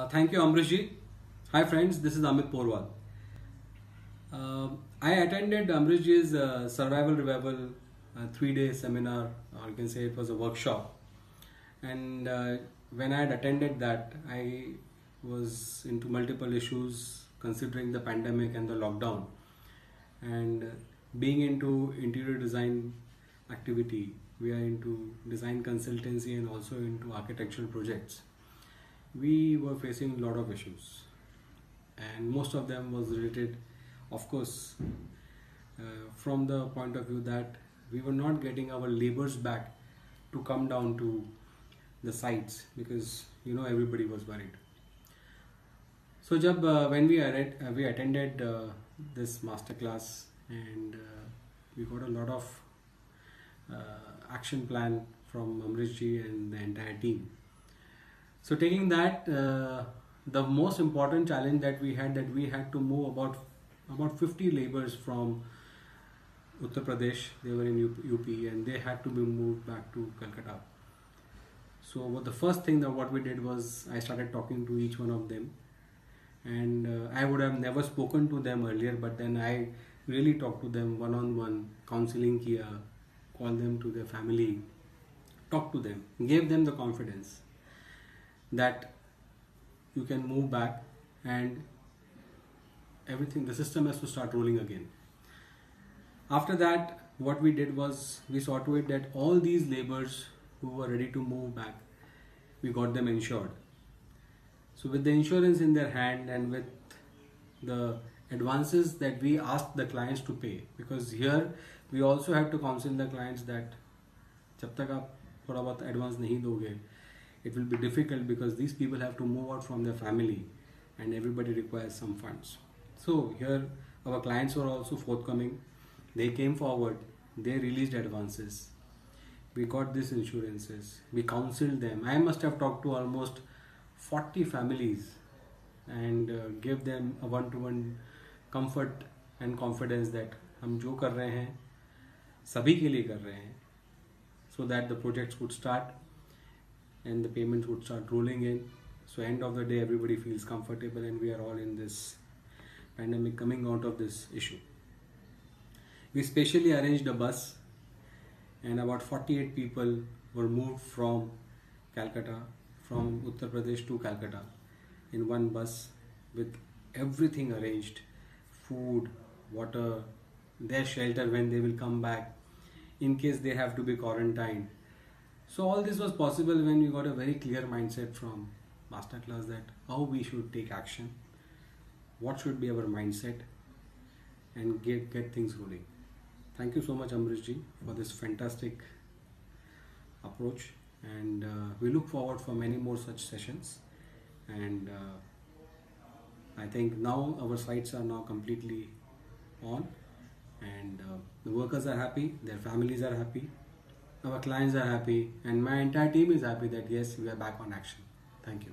Thank you, Amrishji. Hi, friends. This is Amit Porwal. I attended Amrishji's Survival Revival 3-day seminar, or you can say it was a workshop. And when I had attended that, I was into multiple issues considering the pandemic and the lockdown. And being into interior design activity, we are into design consultancy and also into architectural projects. We were facing a lot of issues, and most of them was related, of course, from the point of view that we were not getting our labors back to come down to the sites, because everybody was worried. So when we attended this masterclass, and we got a lot of action plan from Amrishji and the entire team. So taking that, the most important challenge that we had to move about 50 laborers from Uttar Pradesh. They were in UP, and they had to be moved back to Calcutta. So the first thing that what we did was I started talking to each one of them, and I would have never spoken to them earlier, but then I really talked to them one-on-one, counseling kiya, called them to their family, talked to them, gave them the confidence that you can move back, and everything, the system has to start rolling again. After that, what we did was we saw to it that all these laborers who were ready to move back, we got them insured. So with the insurance in their hand and with the advances that we asked the clients to pay, because here we also have to counsel the clients that जब तक आप थोड़ा बहुत advance नहीं दोगे, it will be difficult, because these people have to move out from their family and everybody requires some funds. So here our clients were also forthcoming. They came forward, they released advances. We got these insurances, we counseled them. I must have talked to almost 40 families and gave them a one-to-one comfort and confidence that हम जो कर रहे हैं सभी के लिए कर रहे हैं, so that the projects would start and the payments would start rolling in. So end of the day, everybody feels comfortable, and we are all in this pandemic coming out of this issue. We specially arranged a bus, and about 48 people were moved from Calcutta, from Uttar Pradesh to Calcutta, in one bus with everything arranged, food, water, their shelter when they will come back, in case they have to be quarantined. So all this was possible when we got a very clear mindset from masterclass that how we should take action, what should be our mindset, and get things rolling. Thank you so much, Amrishji, for this fantastic approach, and we look forward for many more such sessions. And I think now our sites are now completely on, and the workers are happy, their families are happy, our clients are happy, and my entire team is happy that yes, we are back on action. Thank you.